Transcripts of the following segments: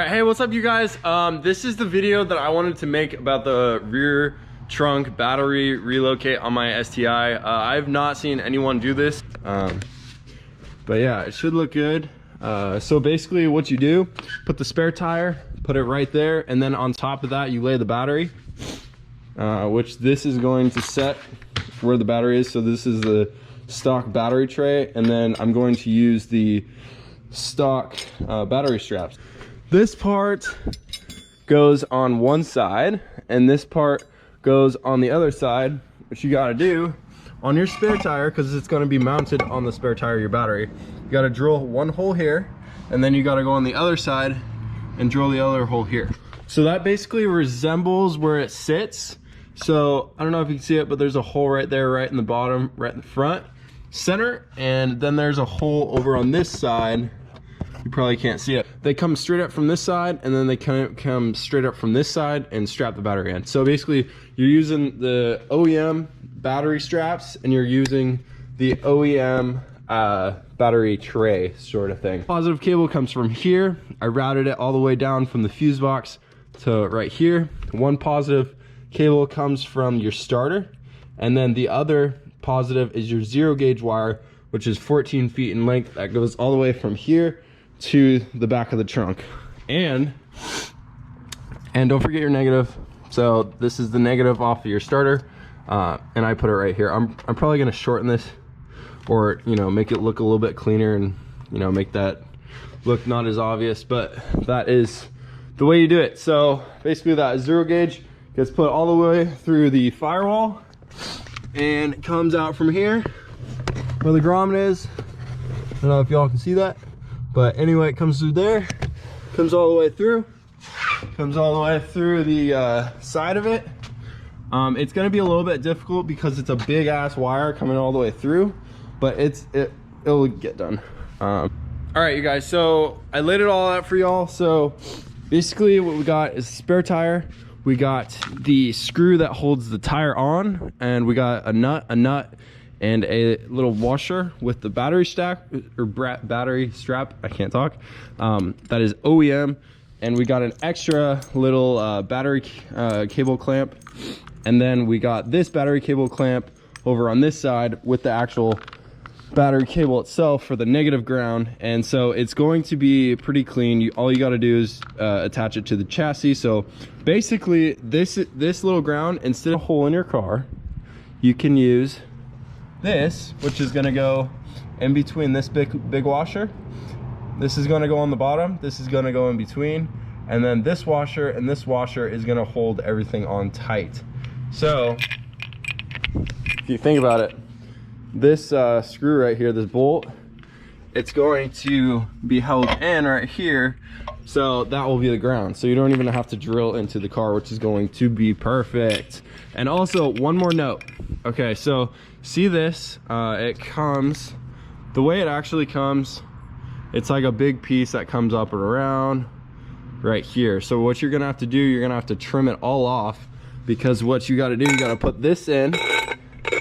Hey, what's up you guys? This is the video that I wanted to make about the rear trunk battery relocate on my STI. I've not seen anyone do this, but yeah, it should look good. So basically what you do, put the spare tire, put it right there, and then on top of that you lay the battery, which this is going to set where the battery is. So this is the stock battery tray, and then I'm going to use the stock battery straps. This part goes on one side and this part goes on the other side. What you got to do on your spare tire, because it's going to be mounted on the spare tire of your battery, you got to drill one hole here, and then you got to go on the other side and drill the other hole here. So that basically resembles where it sits. So I don't know if you can see it, but there's a hole right there, right in the bottom, right in the front center, and then there's a hole over on this side. You probably can't see it. They come straight up from this side, and then they come straight up from this side and strap the battery in. So basically you're using the OEM battery straps and you're using the OEM battery tray sort of thing. Positive cable comes from here. I routed it all the way down from the fuse box to right here. One positive cable comes from your starter, and then the other positive is your 0 gauge wire, which is 14 feet in length. That goes all the way from here to the back of the trunk. And don't forget your negative. So this is the negative off of your starter, and I put it right here. I'm probably gonna shorten this, or make it look a little bit cleaner, and make that look not as obvious, but that is the way you do it. So basically that 0 gauge gets put all the way through the firewall and it comes out from here where the grommet is. I don't know if y'all can see that, but anyway, it comes through there, comes all the way through, comes all the way through the side of it. It's going to be a little bit difficult because it's a big ass wire coming all the way through, but it'll get done. All right, you guys, so I laid it all out for y'all. So basically what we got is a spare tire. We got the screw that holds the tire on, and we got a nut, and a little washer with the battery stack or battery strap. I can't talk. That is OEM, and we got an extra little battery cable clamp, and then we got this battery cable clamp over on this side with the actual battery cable itself for the negative ground. And so it's going to be pretty clean. All you got to do is attach it to the chassis. So basically this little ground, instead of a hole in your car, you can use this, which is going to go in between this big washer. This is going to go on the bottom, this is going to go in between, and then this washer and this washer is going to hold everything on tight. So if you think about it, this screw right here, this bolt, it's going to be held in right here, so that will be the ground. So you don't even have to drill into the car, which is going to be perfect. And also one more note. Okay, so see this, it comes, the way it actually comes, it's like a big piece that comes up and around right here. So what you're gonna have to do, you're gonna have to trim it all off, because what you gotta do, you gotta put this in,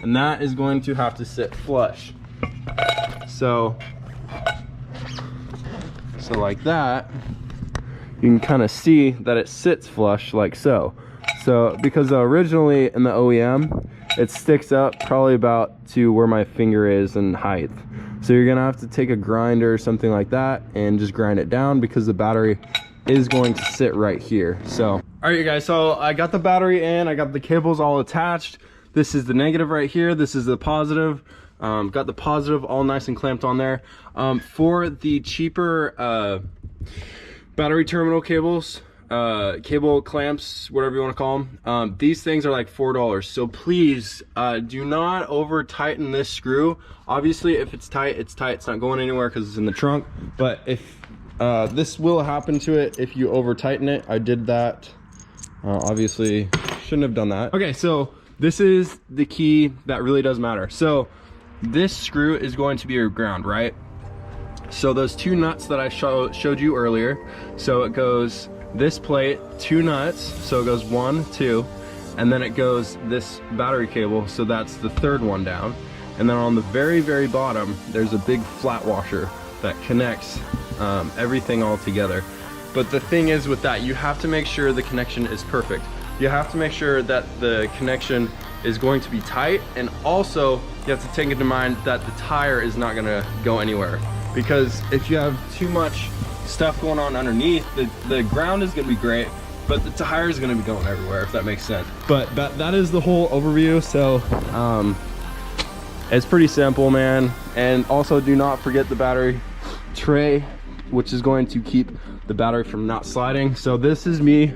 and that is going to have to sit flush. So like that, you can kind of see that it sits flush like so. So because originally in the OEM, it sticks up probably about to where my finger is in height. So you're gonna have to take a grinder or something like that and just grind it down, because the battery is going to sit right here. So all right, you guys, so I got the battery in, I got the cables all attached. This is the negative right here, this is the positive. Got the positive all nice and clamped on there. For the cheaper battery terminal cables, cable clamps, whatever you want to call them, these things are like $4. So please do not over tighten this screw. Obviously if it's tight, it's tight, it's not going anywhere because it's in the trunk. But if this will happen to it if you over tighten it. I did that, obviously shouldn't have done that. Okay, so this is the key that really does matter. So this screw is going to be your ground, right? So those two nuts that I showed you earlier, so it goes this plate, two nuts, so it goes 1, 2, and then it goes this battery cable, so that's the third one down. And then on the very, very bottom, there's a big flat washer that connects everything all together. But the thing is with that, you have to make sure the connection is perfect. You have to make sure that the connection is going to be tight, and also you have to take into mind that the tire is not gonna go anywhere. Because if you have too much stuff going on underneath, the ground is gonna be great, but the tire is gonna be going everywhere, if that makes sense. But that is the whole overview. So it's pretty simple, man. And also do not forget the battery tray, which is going to keep the battery from not sliding. So this is me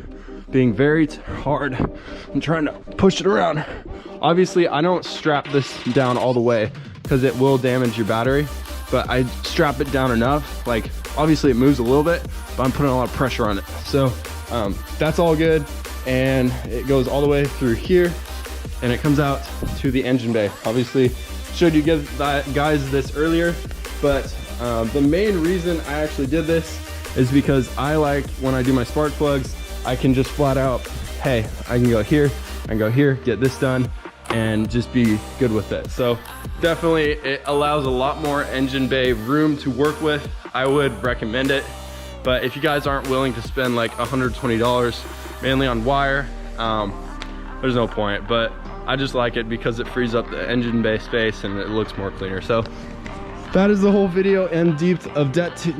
being very hard and trying to push it around. Obviously I don't strap this down all the way because it will damage your battery, but I strap it down enough. Like obviously it moves a little bit, but I'm putting a lot of pressure on it. So that's all good. And it goes all the way through here and it comes out to the engine bay. Obviously showed you guys this earlier, but the main reason I actually did this is because I like when I do my spark plugs, I can just flat out, hey, I can go here, I can go here, get this done, and just be good with it. So definitely it allows a lot more engine bay room to work with. I would recommend it. But if you guys aren't willing to spend like $120 mainly on wire, there's no point. But I just like it because it frees up the engine bay space and it looks more cleaner. So that is the whole video in depth of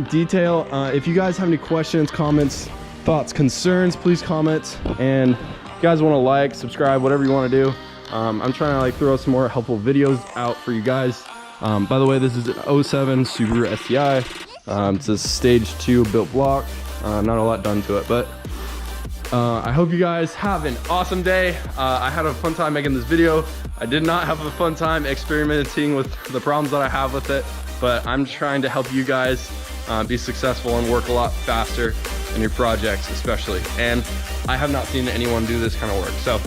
detail. If you guys have any questions, comments, thoughts, concerns, please comment. And if you guys want to like, subscribe, whatever you want to do. I'm trying to like throw some more helpful videos out for you guys. By the way, this is an 07 Subaru STI. It's a stage 2 built block. Not a lot done to it, but I hope you guys have an awesome day. I had a fun time making this video. I did not have a fun time experimenting with the problems that I have with it, but I'm trying to help you guys be successful and work a lot faster in your projects especially. And I have not seen anyone do this kind of work. So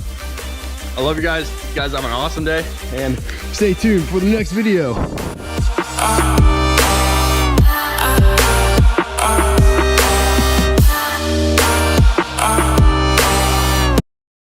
I love you guys. You guys have an awesome day and stay tuned for the next video.